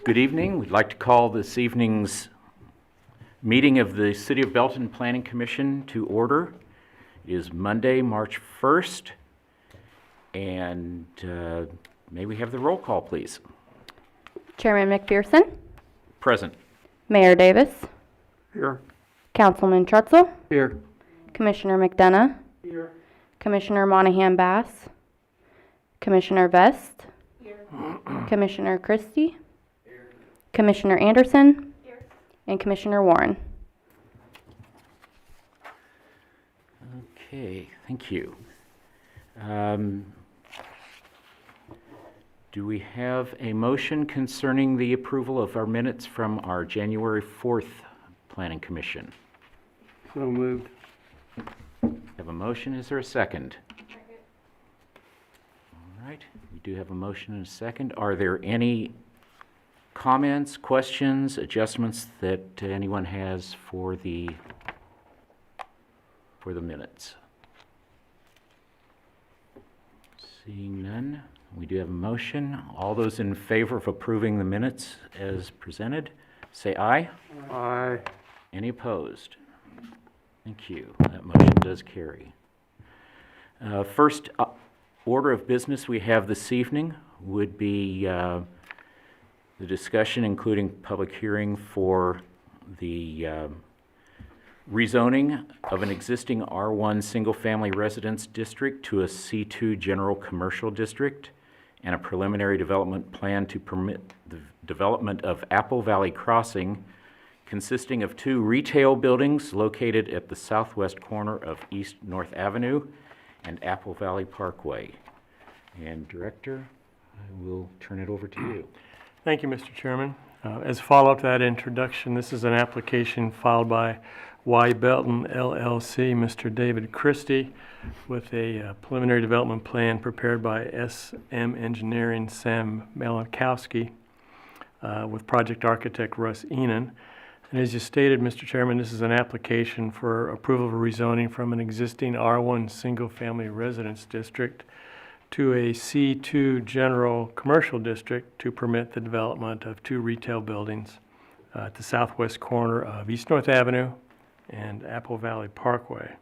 Good evening. We'd like to call this evening's meeting of the City of Belton Planning Commission to order. It is Monday, March 1st, and may we have the roll call, please? Chairman McPherson. Present. Mayor Davis. Here. Councilman Trutzel. Here. Commissioner McDonough. Here. Commissioner Monahan Bass. Commissioner Vest. Here. Commissioner Christie. Here. Commissioner Anderson. Here. And Commissioner Warren. Okay, thank you. Do we have a motion concerning the approval of our minutes from our January 4th Planning Commission? So moved. Have a motion. Is there a second? Second. All right, we do have a motion and a second. Are there any comments, questions, adjustments that anyone has for the minutes? Seeing none, we do have a motion. All those in favor of approving the minutes as presented, say aye. Aye. Any opposed? Thank you. That motion does carry. First order of business we have this evening would be the discussion, including public hearing for the rezoning of an existing R1 single-family residence district to a C2 general commercial district, and a preliminary development plan to permit the development of Apple Valley Crossing, consisting of 2 retail buildings located at the southwest corner of East North Avenue and Apple Valley Parkway. And Director, I will turn it over to you. Thank you, Mr. Chairman. As a follow-up to that introduction, this is an application filed by Belton LLC, Mr. David Christie, with a preliminary development plan prepared by SM Engineering, Sam Melankowski, with project architect Russ Enan. And as you stated, Mr. Chairman, this is an application for approval of rezoning from an existing R1 single-family residence district to a C2 general commercial district to permit the development of 2 retail buildings at the southwest corner of East North Avenue and Apple Valley Parkway.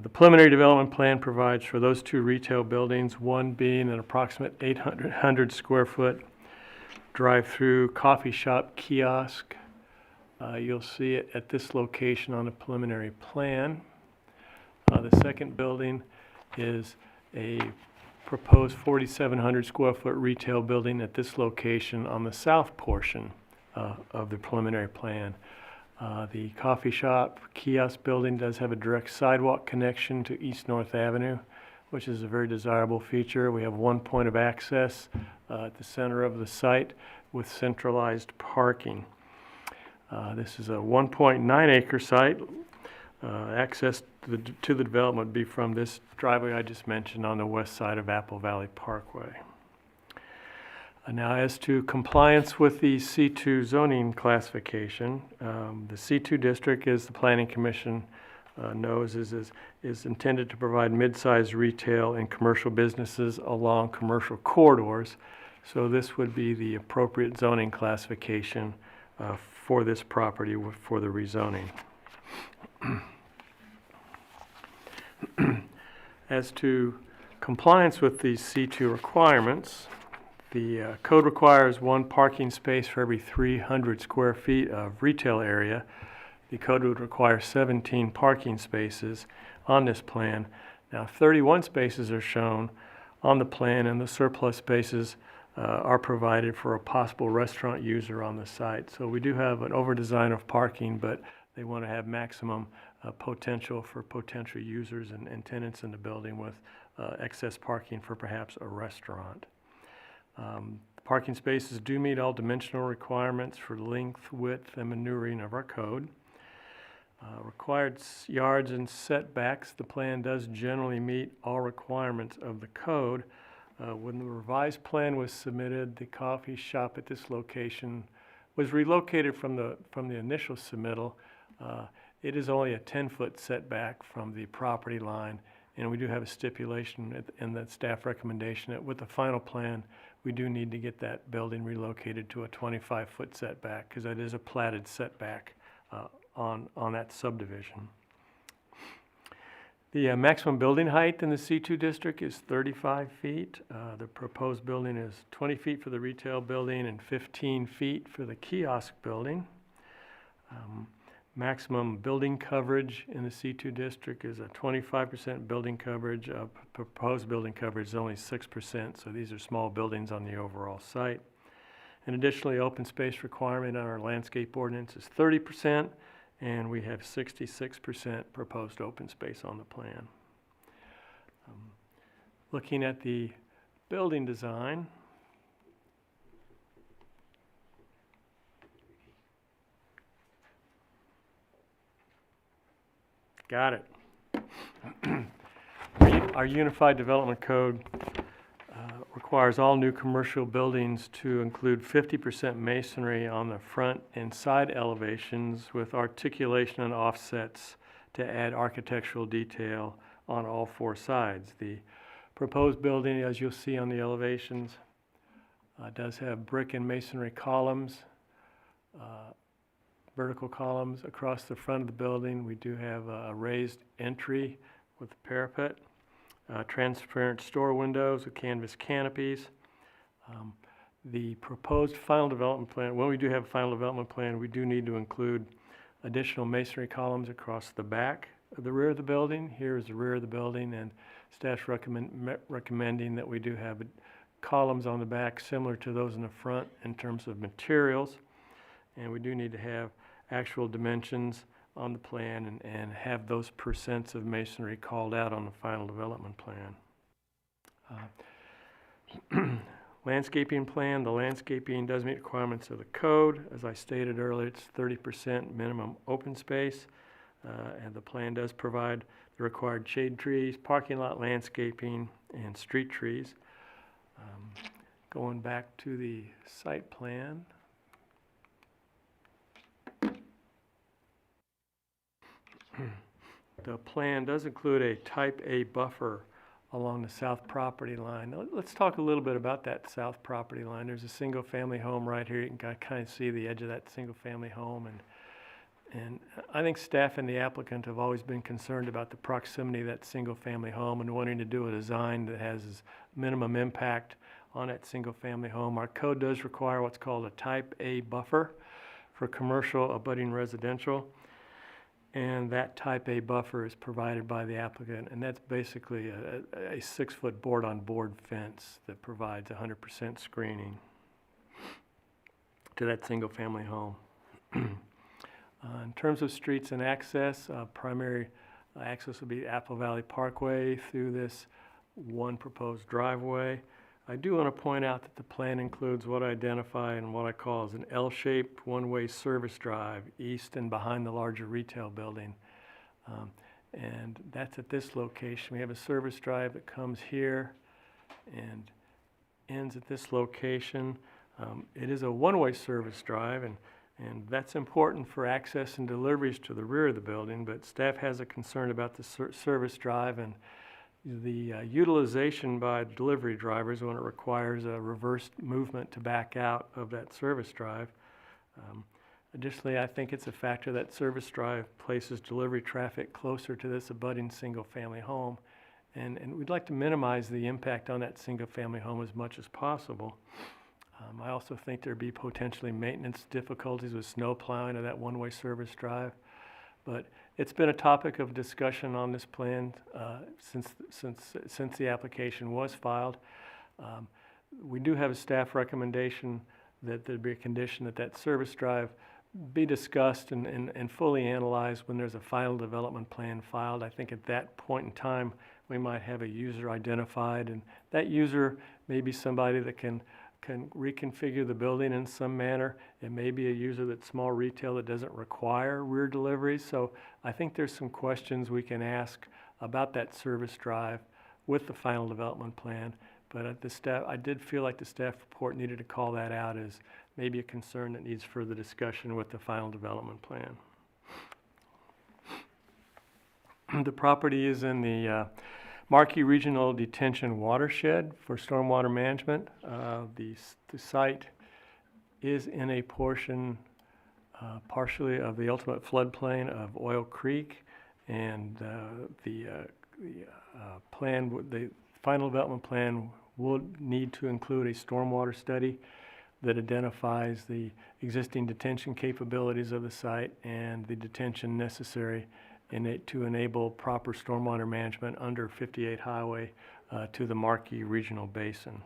The preliminary development plan provides for those 2 retail buildings, one being an approximate 800 square foot drive-through coffee shop kiosk. You'll see it at this location on the preliminary plan. The second building is a proposed 4,700 square foot retail building at this location on the south portion of the preliminary plan. The coffee shop kiosk building does have a direct sidewalk connection to East North Avenue, which is a very desirable feature. We have one point of access at the center of the site with centralized parking. This is a 1.9 acre site. Access to the development would be from this driveway I just mentioned on the west side of Apple Valley Parkway. Now, as to compliance with the C2 zoning classification, the C2 district, as the Planning Commission knows, is intended to provide mid-sized retail and commercial businesses along commercial corridors. So this would be the appropriate zoning classification for this property for the rezoning. As to compliance with the C2 requirements, the code requires 1 parking space for every 300 square feet of retail area. The code would require 17 parking spaces on this plan. Now, 31 spaces are shown on the plan, and the surplus spaces are provided for a possible restaurant user on the site. So we do have an over-design of parking, but they want to have maximum potential for potential users and tenants in the building with excess parking for perhaps a restaurant. Parking spaces do meet all dimensional requirements for length, width, and maneuvering of our code. Required yards and setbacks, the plan does generally meet all requirements of the code. When the revised plan was submitted, the coffee shop at this location was relocated from the initial submittal. It is only a 10-foot setback from the property line And we do have a stipulation in that staff recommendation that with the final plan, we do need to get that building relocated to a 25-foot setback, because that is a platted setback on that subdivision. The maximum building height in the C2 district is 35 feet. The proposed building is 20 feet for the retail building and 15 feet for the kiosk building. Maximum building coverage in the C2 district is a 25% building coverage. Proposed building coverage is only 6%, so these are small buildings on the overall site. And additionally, open space requirement on our landscape ordinance is 30%, and we have 66% proposed open space on the plan. Looking at the building design, got it. Our Unified Development Code requires all new commercial buildings to include 50% masonry on the front and side elevations with articulation and offsets to add architectural detail on all four sides. The proposed building, as you'll see on the elevations, does have brick and masonry columns, vertical columns across the front of the building. We do have a raised entry with a parapet. Transparent store windows with canvas canopies. The proposed final development plan, when we do have a final development plan, we do need to include additional masonry columns across the back of the rear of the building. Here is the rear of the building, and staff's recommending that we do have columns on the back similar to those in the front in terms of materials. And we do need to have actual dimensions on the plan and have those percents of masonry called out on the final development plan. Landscaping plan, the landscaping does meet requirements of the code. As I stated earlier, it's 30% minimum open space, and the plan does provide the required shade trees, parking lot landscaping, and street trees. Going back to the site plan. The plan does include a type A buffer along the south property line. Now, let's talk a little bit about that south property line. There's a single family home right here. You can kind of see the edge of that single family home. And I think staff and the applicant have always been concerned about the proximity of that single family home and wanting to do a design that has as minimum impact on that single family home. Our code does require what's called a type A buffer for commercial abutting residential. And that type A buffer is provided by the applicant, and that's basically a 6-foot board-on-board fence that provides 100% screening to that single-family home. In terms of streets and access, primary access will be Apple Valley Parkway through this one proposed driveway. I do want to point out that the plan includes what I identify and what I call as an L-shaped one-way service drive east and behind the larger retail building. And that's at this location. We have a service drive that comes here and ends at this location. It is a one-way service drive, and that's important for access and deliveries to the rear of the building, but staff has a concern about the service drive and the utilization by delivery drivers when it requires a reverse movement to back out of that service drive. Additionally, I think it's a factor that service drive places delivery traffic closer to this abutting single-family home, and we'd like to minimize the impact on that single-family home as much as possible. I also think there'd be potentially maintenance difficulties with snow plowing of that one-way service drive. But it's been a topic of discussion on this plan since the application was filed. We do have a staff recommendation that there'd be a condition that that service drive be discussed and fully analyzed when there's a final development plan filed. I think at that point in time, we might have a user identified, and that user may be somebody that can reconfigure the building in some manner. It may be a user that's small retail that doesn't require rear deliveries. So I think there's some questions we can ask about that service drive with the final development plan. But at the staff, I did feel like the staff report needed to call that out as maybe a concern that needs further discussion with the final development plan. The property is in the Markey Regional Detention Watershed for stormwater management. The site is in a portion partially of the ultimate floodplain of Oil Creek, and the final development plan will need to include a stormwater study that identifies the existing detention capabilities of the site and the detention necessary to enable proper stormwater management under 58 Highway to the Markey Regional Basin.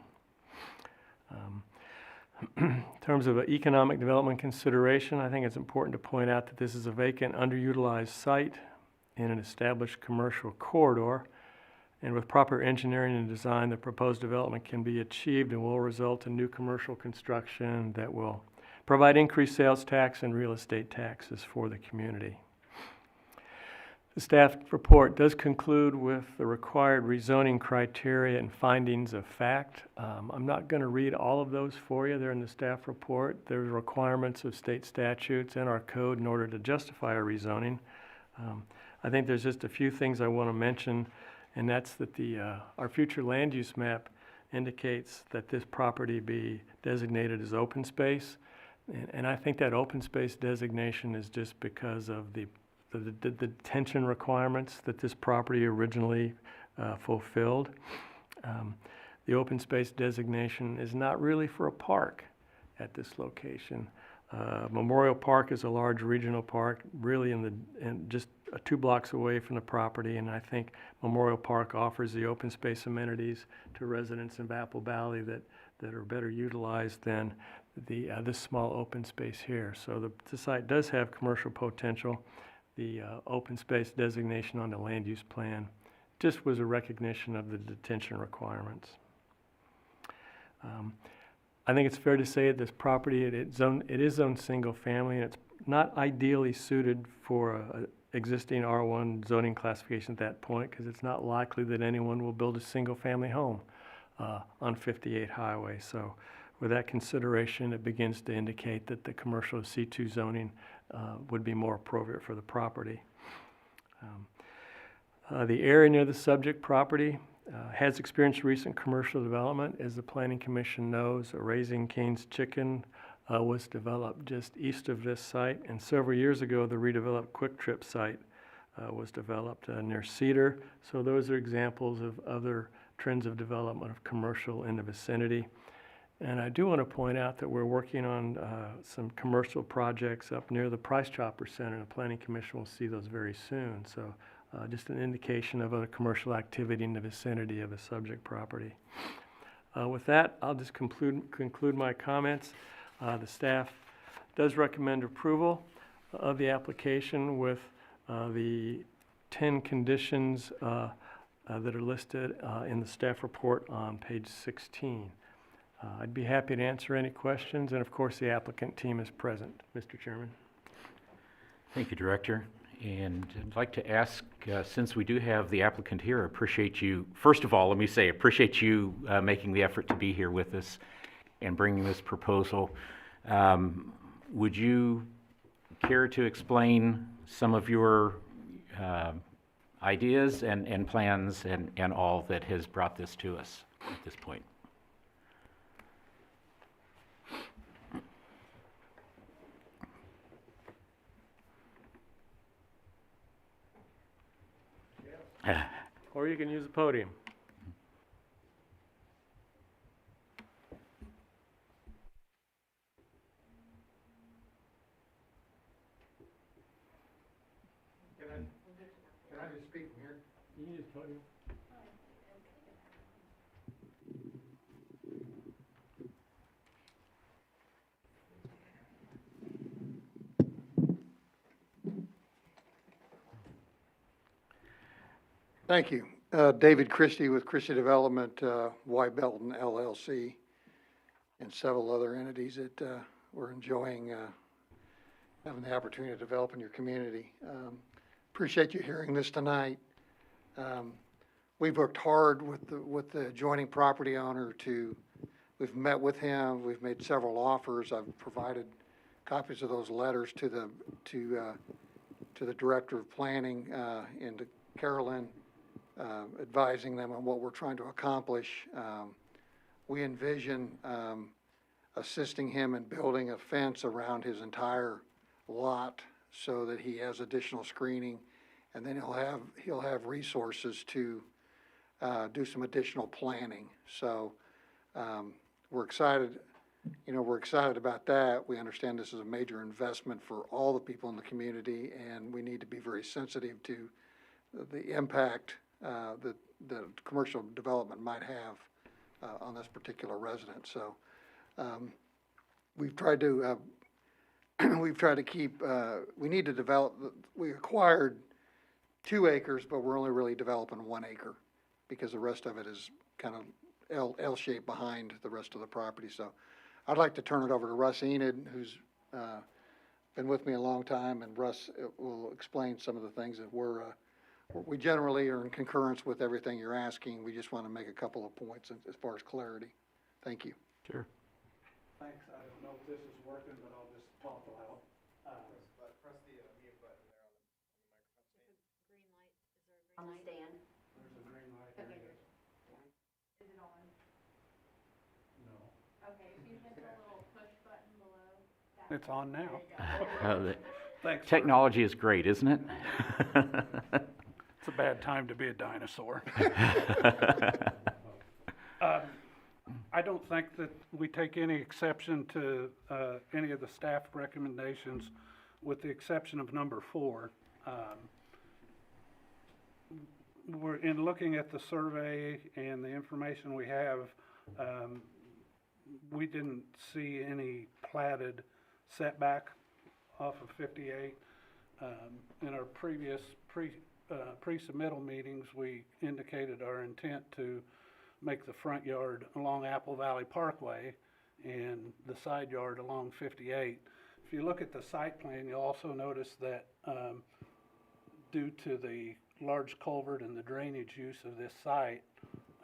In terms of economic development consideration, I think it's important to point out that this is a vacant, underutilized site in an established commercial corridor. And with proper engineering and design, the proposed development can be achieved and will result in new commercial construction that will provide increased sales tax and real estate taxes for the community. The staff report does conclude with the required rezoning criteria and findings of fact. I'm not going to read all of those for you. They're in the staff report. There's requirements of state statutes and our code in order to justify our rezoning. I think there's just a few things I want to mention, and that's that our future land use map indicates that this property be designated as open space. And I think that open space designation is just because of the detention requirements that this property originally fulfilled. The open space designation is not really for a park at this location. Memorial Park is a large regional park, really just 2 blocks away from the property, and I think Memorial Park offers the open space amenities to residents of Apple Valley that are better utilized than this small open space here. So the site does have commercial potential. The open space designation on the land use plan just was a recognition of the detention requirements. I think it's fair to say that this property, it is zoned single family, and it's not ideally suited for a existing R1 zoning classification at that point, because it's not likely that anyone will build a single family home on 58 Highway. So with that consideration, it begins to indicate that the commercial C2 zoning would be more appropriate for the property. The area near the subject property has experienced recent commercial development. As the Planning Commission knows, a Raising Cane's Chicken was developed just east of this site, and several years ago the redeveloped Quick Trip site was developed near Cedar. So those are examples of other trends of development of commercial in the vicinity. And I do want to point out that we're working on some commercial projects up near the Price Chopper Center, and the Planning Commission will see those very soon. So just an indication of other commercial activity in the vicinity of the subject property. With that, I'll just conclude my comments. The staff does recommend approval of the application with the 10 conditions that are listed in the staff report on page 16. I'd be happy to answer any questions, and of course the applicant team is present, Mr. Chairman. Thank you, Director. And I'd like to ask, since we do have the applicant here, I appreciate you, first of all, let me say, appreciate you making the effort to be here with us and bringing this proposal. Would you care to explain some of your ideas and plans and all that has brought this to us at this point? Or you can use the podium. Can I just speak from here? You can use the podium. Thank you. David Christie with Christie Development, Belton LLC, and several other entities that we're enjoying having the opportunity to develop in your community. Appreciate you hearing this tonight. We've worked hard with the adjoining property owner we've met with him, we've made several offers. I've provided copies of those letters to the Director of Planning and to Carolyn advising them on what we're trying to accomplish. We envision assisting him in building a fence around his entire lot so that he has additional screening, and then he'll have resources to do some additional planning. So we're excited, we're excited about that. We understand this is a major investment for all the people in the community, and we need to be very sensitive to the impact that the commercial development might have on this particular resident. So we've tried to keep, we need to develop, we acquired 2 acres, but we're only really developing 1 acre because the rest of it is kind of L-shaped behind the rest of the property. So I'd like to turn it over to Russ Enid, who's been with me a long time, and Russ will explain some of the things that we generally are in concurrence with everything you're asking. We just want to make a couple of points as far as clarity. Thank you. Sure. Thanks. I don't know if this is working, but I'll just talk loud. Press the mute button there on the microphone stand. On the stand. There's a green light. Okay. Here it is. Is it on? No. Okay, if you hit the little push button below. It's on now. Thanks. Technology is great, isn't it? It's a bad time to be a dinosaur. I don't think that we take any exception to any of the staff recommendations, with the exception of number 4. We're in looking at the survey and the information we have, we didn't see any platted setback off of 58. In our previous pre-submittal meetings, we indicated our intent to make the front yard along Apple Valley Parkway and the side yard along 58. If you look at the site plan, you'll also notice that due to the large culvert and the drainage use of this site,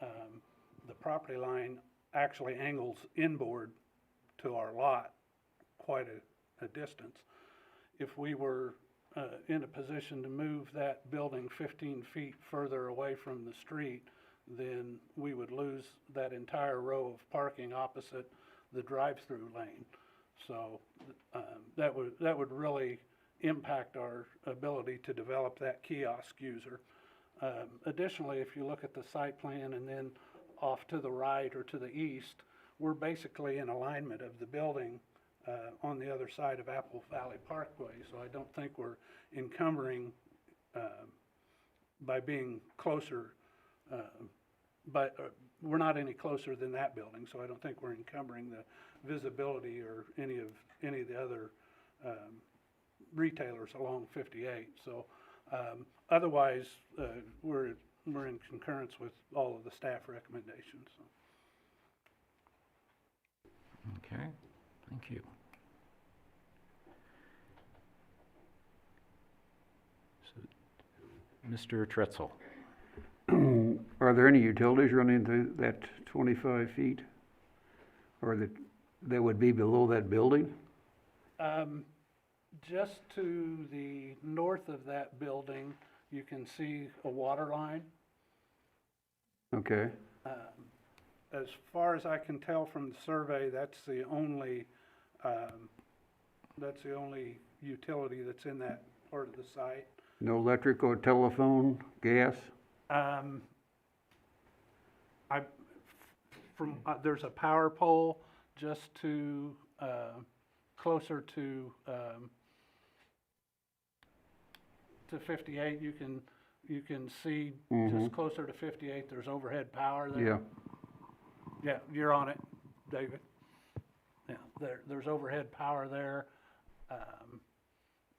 the property line actually angles inboard to our lot quite a distance. If we were in a position to move that building 15 feet further away from the street, then we would lose that entire row of parking opposite the drive-through lane. So that would really impact our ability to develop that kiosk user. Additionally, if you look at the site plan and then off to the right or to the east, we're basically in alignment of the building on the other side of Apple Valley Parkway. So I don't think we're encumbering by being closer, but we're not any closer than that building. So I don't think we're encumbering the visibility or any of the other retailers along 58. So otherwise, we're in concurrence with all of the staff recommendations. So. Okay, thank you. So, Mr. Tretzel. Are there any utilities running through that 25 feet? Or that would be below that building? Just to the north of that building, you can see a water line. Okay, As far as I can tell from the survey, that's the only utility that's in that part of the site. no electric or telephone, gas? There's a power pole just to closer to 58. You can see just closer to 58. There's overhead power there. Yeah, Yeah, you're on it, David. Yeah, there's overhead power there.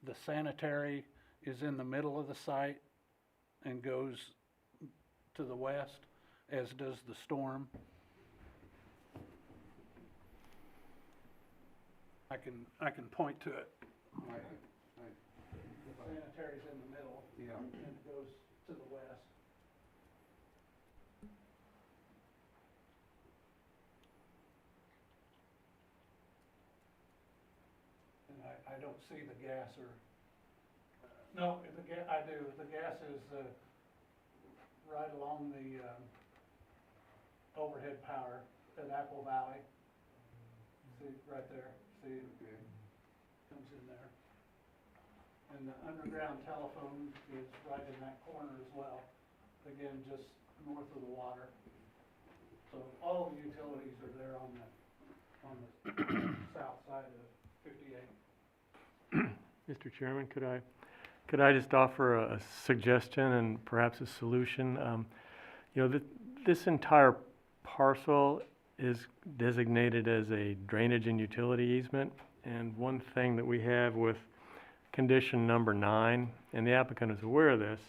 The sanitary is in the middle of the site and goes to the west, as does the storm. I can point to it. The sanitary's in the middle. Yeah. And it goes to the west. And I don't see the gas or, no, I do. The gas is right along the, overhead power at Apple Valley. See, right there, see, comes in there. And the underground telephone is right in that corner as well, again, just north of the water. So all the utilities are there on the south side of 58. Mr. Chairman, could I just offer a suggestion and perhaps a solution? You know, this entire parcel is designated as a drainage and utility easement. And one thing that we have with condition number 9, and the applicant is aware of this,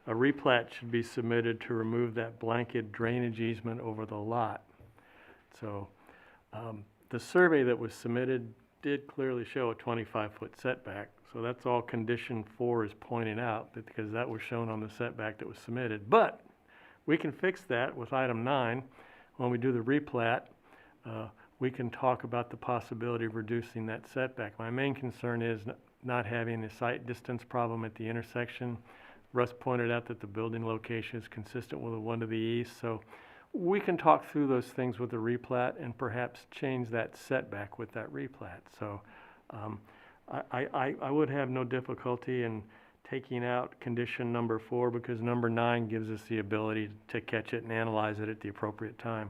a replat should be submitted to remove that blanket drainage easement over the lot. So the survey that was submitted did clearly show a 25-foot setback. So that's all condition 4 is pointing out, because that was shown on the setback that was submitted. But we can fix that with item 9. When we do the replat, we can talk about the possibility of reducing that setback. My main concern is not having a sight distance problem at the intersection. Russ pointed out that the building location is consistent with the one to the east, so we can talk through those things with the replat and perhaps change that setback with that replat. So I would have no difficulty in taking out condition number 4, because number 9 gives us the ability to catch it and analyze it at the appropriate time.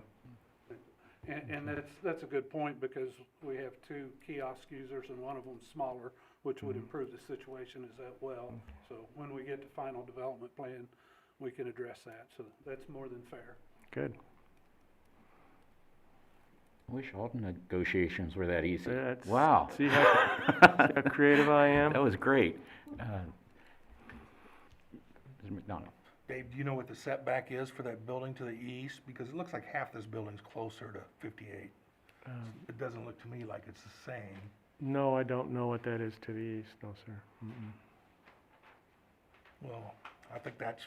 And that's a good point, because we have 2 kiosk users and one of them smaller, which would improve the situation as well. So when we get to final development plan, we can address that. So that's more than fair. Good. I wish all negotiations were that easy. That's- Wow. See how creative I am? That was great. Mr. McDonald. Dave, do you know what the setback is for that building to the east? Because it looks like half this building's closer to 58. It doesn't look to me like it's the same. No, I don't know what that is to the east, no, sir. Well, I think that's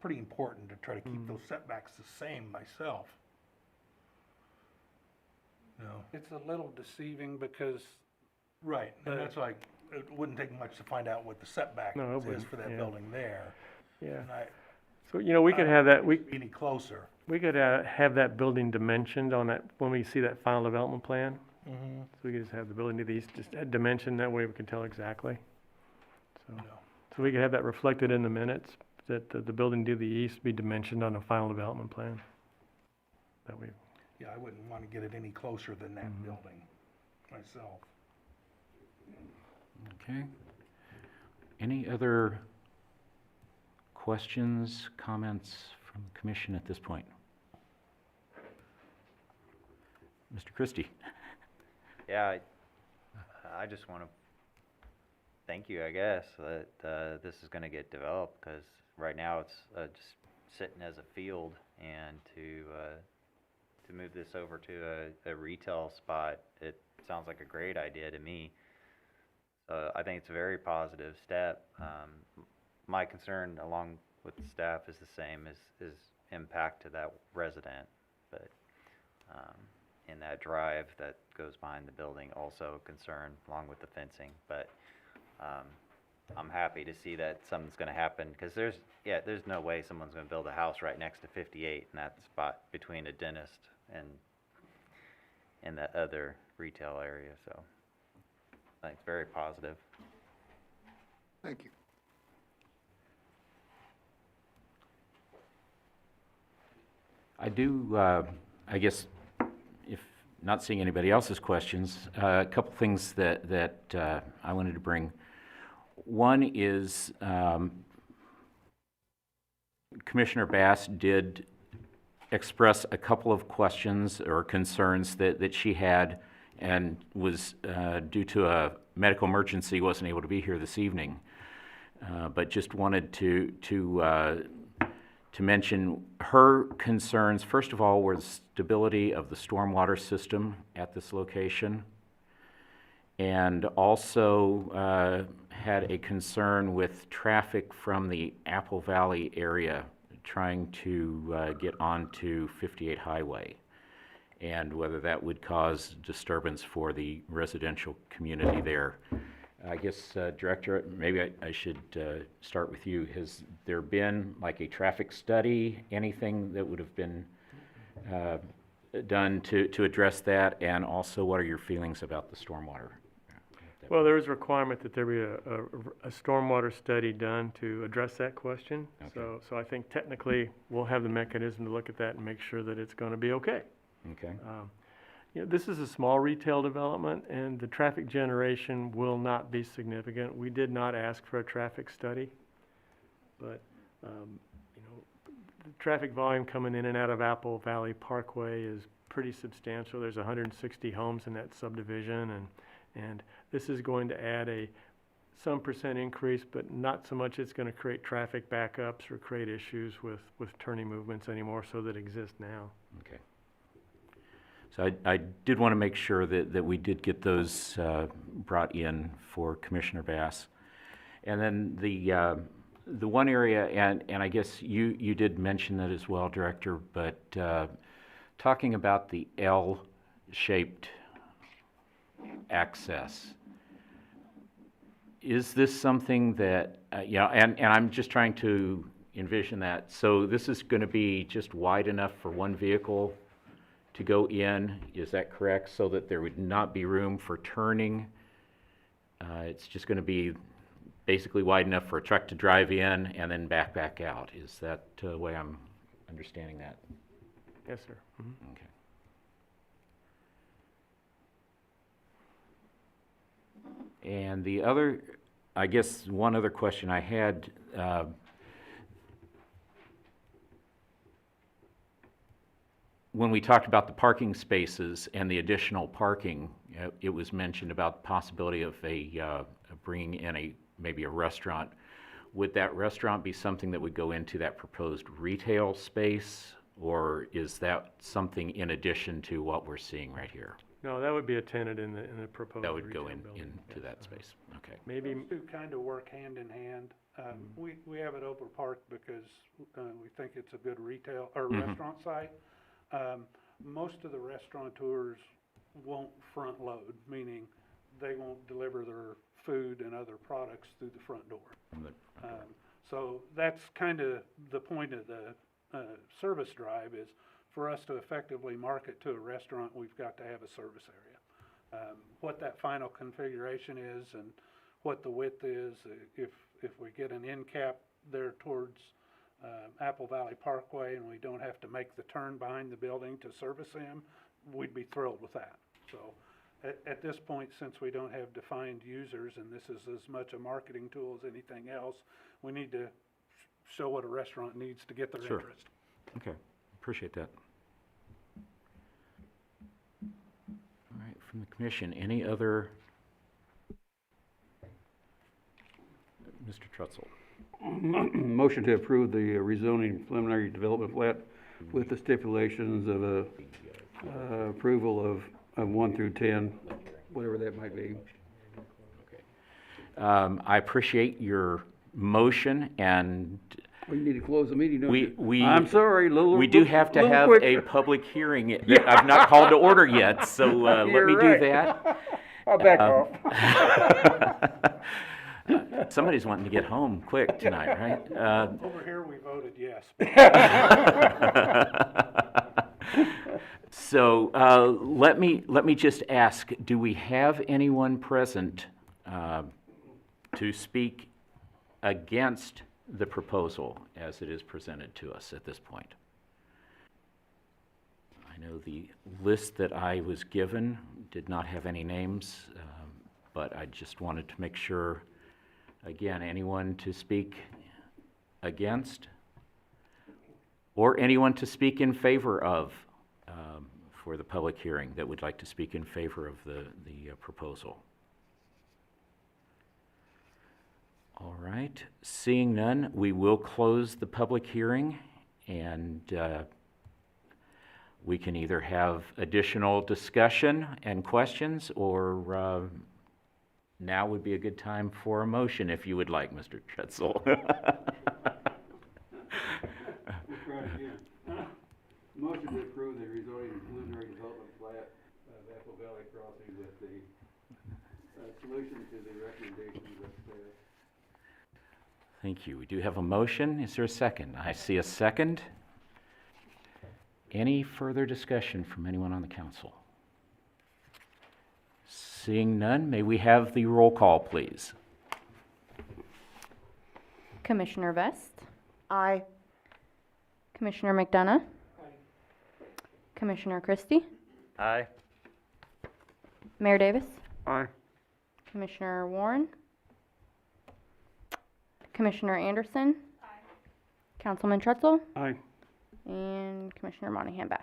pretty important to try to keep those setbacks the same myself. You know? It's a little deceiving because Right, and that's like, it wouldn't take much to find out what the setback No, it is wouldn't, for that yeah. building there. Yeah. And I, So, you know, we could have that, be any closer. we could have that building dimensioned on that, when we see that final development plan. Mm-hmm. So we could just have the building to the east, just a dimension, that way we can tell exactly. So, so we could have that reflected in the minutes, that the building to the east be dimensioned on a final development plan. That way, Yeah, I wouldn't want to get it any closer than that building myself. Okay. Any other questions, comments from the commission at this point? Mr. Christie? Yeah, I just want to thank you, I guess, that this is going to get developed, because right now it's just sitting as a field, and to move this over to a retail spot, it sounds like a great idea to me. I think it's a very positive step. My concern, along with the staff, is the same, is impact to that resident, but in that drive that goes behind the building, also a concern, along with the fencing. But I'm happy to see that something's going to happen, because there's no way someone's going to build a house right next to 58 in that spot between a dentist and that other retail area. So I think it's very positive. Thank you. I do, I guess, if not seeing anybody else's questions, a couple things that I wanted to bring. One is Commissioner Bass did express a couple of questions or concerns that she had, and was due to a medical emergency, wasn't able to be here this evening. But just wanted to mention her concerns. First of all, were the stability of the stormwater system at this location, and also had a concern with traffic from the Apple Valley area trying to get onto 58 Highway, and whether that would cause disturbance for the residential community there. I guess, Director, maybe I should start with you. Has there been like a traffic study, anything that would have been done to address that? And also, what are your feelings about the stormwater? Well, there is a requirement that there be a stormwater study done to address that question. Okay. So I think technically we'll have the mechanism to look at that and make sure that it's going to be okay. Okay, You know, this is a small retail development, and the traffic generation will not be significant. We did not ask for a traffic study, but, you know, the traffic volume coming in and out of Apple Valley Parkway is pretty substantial. There's 160 homes in that subdivision, and this is going to add some percent increase, but not so much it's going to create traffic backups or create issues with turning movements anymore so that exist now. okay. So I did want to make sure that we did get those brought in for Commissioner Bass. And then the one area, and I guess you did mention that as well, Director, but talking about the L-shaped access, is this something that, you know, and I'm just trying to envision that. So this is going to be just wide enough for one vehicle to go in, is that correct? So that there would not be room for turning? It's just going to be basically wide enough for a truck to drive in and then back out. Is that the way I'm understanding that? Yes, sir. Mhm. Okay. And the other, I guess, one other question I had, when we talked about the parking spaces and the additional parking, it was mentioned about the possibility of bringing in maybe a restaurant. Would that restaurant be something that would go into that proposed retail space, or is that something in addition to what we're seeing right here? No, that would be a tenant in the proposed That would go retail building. into Yes, that space, okay. Maybe, Those two kind of work hand in hand. We have it over park because we think it's a good retail or restaurant site. Most of the restaurateurs won't front load, meaning they won't deliver their food and other products through the front door. So that's kind of the point of the service drive, is for us to effectively market to a restaurant, we've got to have a service area. What that final configuration is and what the width is, if we get an end cap there towards Apple Valley Parkway and we don't have to make the turn behind the building to service them, we'd be thrilled with that. So at this point, since we don't have defined users and this is as much a marketing tool as anything else, we need to show what a restaurant needs to get their Sure. interest. Okay, appreciate that. All right, from the commission, any other? Mr. Trutzel. Motion to approve the rezoning preliminary development plat with the stipulations of approval of 1 through 10, whatever that might be. I appreciate your motion, and We need to close the meeting, don't you? we I'm sorry, we do have to have a public hearing that I've not called to order yet, so let You're me right. do that. I'll back off. Somebody's wanting to get home quick tonight, right? Over here, we voted yes. So let me just ask, do we have anyone present to speak against the proposal as it is presented to us at this point? I know the list that I was given did not have any names, but I just wanted to make sure, again, anyone to speak against or anyone to speak in favor of for the public hearing that would like to speak in favor of the proposal. All right, seeing none, we will close the public hearing, and we can either have additional discussion and questions, or now would be a good time for a motion if you would like, Mr. Trutzel. Motion to approve the rezoning preliminary development plat of Apple Valley Crossing with the solution to the recommendations of staff. Thank you. We do have a motion. Is there a second? I see a second. Any further discussion from anyone on the council? Seeing none, may we have the roll call, please? Commissioner Vest? Aye. Commissioner McDonough? Commissioner Christie? Aye. Mayor Davis? Aye. Commissioner Warren? Commissioner Anderson? Councilman Trutzel? Aye. And Commissioner Monahan Bass.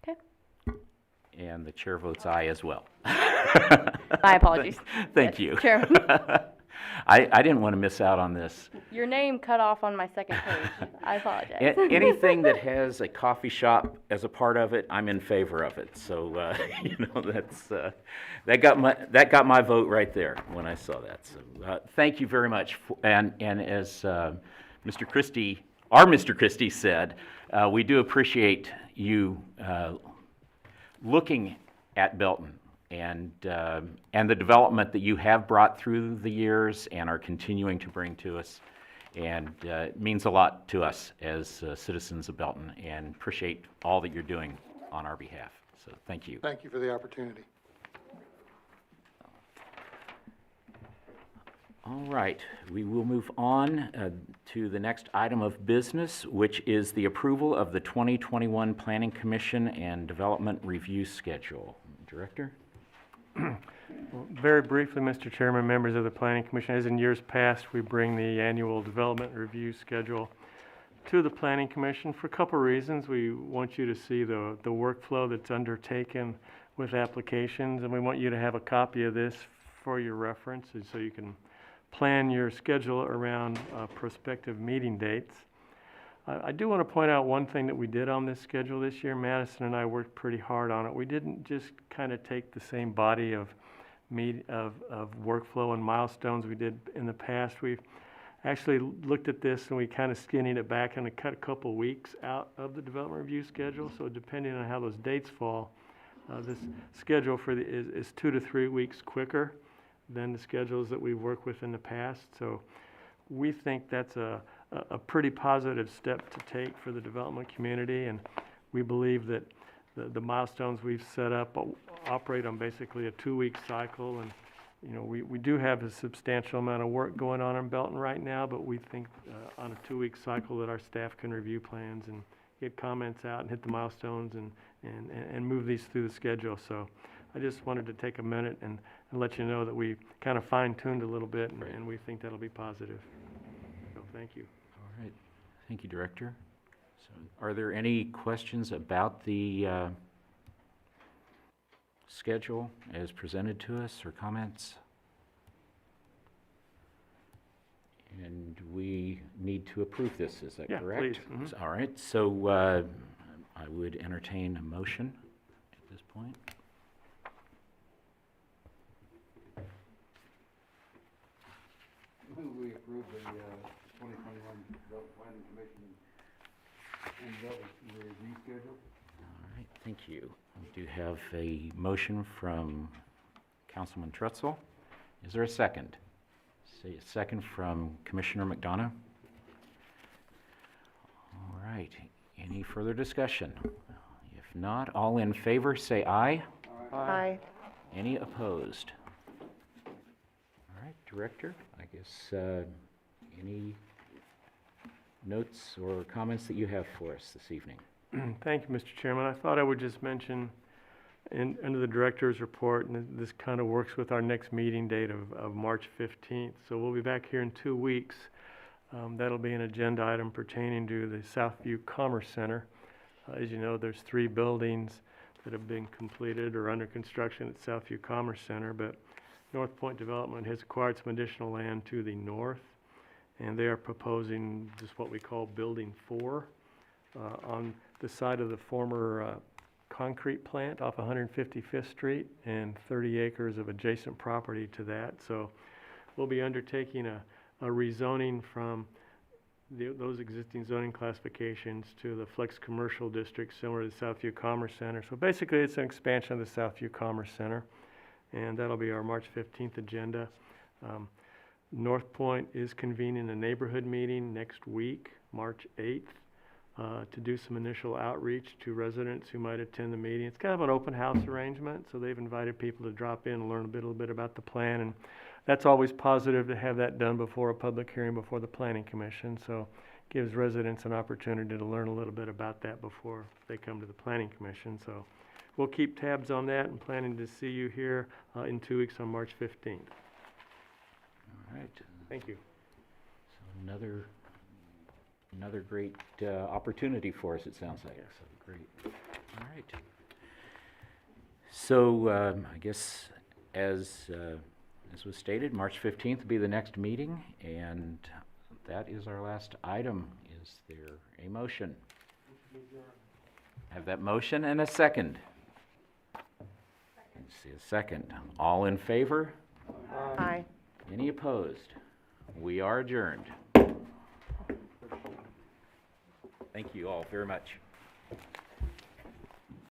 Okay. And the chair votes aye as well. My apologies. Thank Yes, you. Chairman. I didn't want to miss out on this. Your name cut off on my second page. I apologize. Anything that has a coffee shop as a part of it, I'm in favor of it. So, that got my vote right there when I saw that. So, thank you very much. And as Mr. Christie said, we do appreciate you looking at Belton and the development that you have brought through the years and are continuing to bring to us. And it means a lot to us as citizens of Belton, and appreciate all that you're doing on our behalf. So thank you. Thank you for the opportunity. All right, we will move on to the next item of business, which is the approval of the 2021 Planning Commission and Development Review Schedule. Director? Very briefly, Mr. Chairman, members of the Planning Commission, as in years past, we bring the annual development review schedule to the Planning Commission for a couple of reasons. We want you to see the workflow that's undertaken with applications, and we want you to have a copy of this for your reference, and so you can plan your schedule around prospective meeting dates. I do want to point out one thing that we did on this schedule this year. Madison and I worked pretty hard on it. We didn't just kind of take the same body of workflow and milestones we did in the past. We've actually looked at this and we kind of skinnied it back and cut a couple weeks out of the development review schedule. So depending on how those dates fall, this schedule is 2 to 3 weeks quicker than the schedules that we've worked with in the past. So we think that's a pretty positive step to take for the development community, and we believe that the milestones we've set up operate on basically a 2-week cycle. And you know, we do have a substantial amount of work going on in Belton right now, but we think on a 2-week cycle that our staff can review plans and get comments out and hit the milestones and move these through the schedule. So I just wanted to take a minute and let you know that we kind of fine-tuned a little bit, and we think that'll be positive. So thank you. All right, thank you, Director. So, are there any questions about the schedule as presented to us, or comments? And we need to approve this, is that Yeah, correct? please. Mhm. All right, so I would entertain a motion at this point. We approve the 2021 Planning Commission and Development Review Schedule. All right, thank you. We do have a motion from Councilman Trutzel. Is there a second? Say a second from Commissioner McDonough. All right, any further discussion? If not, all in favor, say aye. Aye. Any opposed? All right, Director, I guess any notes or comments that you have for us this evening? Thank you, Mr. Chairman. I thought I would just mention under the director's report, and this kind of works with our next meeting date of March 15th. So we'll be back here in 2 weeks. That'll be an agenda item pertaining to the Southview Commerce Center. As you know, there's 3 buildings that have been completed or under construction at Southview Commerce Center, but North Point Development has acquired some additional land to the north, and they are proposing just what we call Building 4 on the side of the former concrete plant off 155th Street, and 30 acres of adjacent property to that. So we'll be undertaking a rezoning from those existing zoning classifications to the Flex Commercial District, similar to the Southview Commerce Center. So basically, it's an expansion of the Southview Commerce Center. and that'll be our March 15th agenda. North Point is convening a neighborhood meeting next week, March 8th, to do some initial outreach to residents who might attend the meeting. It's kind of an open house arrangement, so they've invited people to drop in and learn a little bit about the plan, and that's always positive to have that done before a public hearing before the Planning Commission, so gives residents an opportunity to learn a little bit about that before they come to the Planning Commission. So we'll keep tabs on that and planning to see you here in 2 weeks on March 15th. All right. Thank you. So another great opportunity for us, it sounds like. So great. All right. So I guess as was stated, March 15th will be the next meeting, and that is our last item. Is there a motion? Have that motion and a second. Let's see, a second. All in favor? Aye. Any opposed? We are adjourned. Thank you all very much.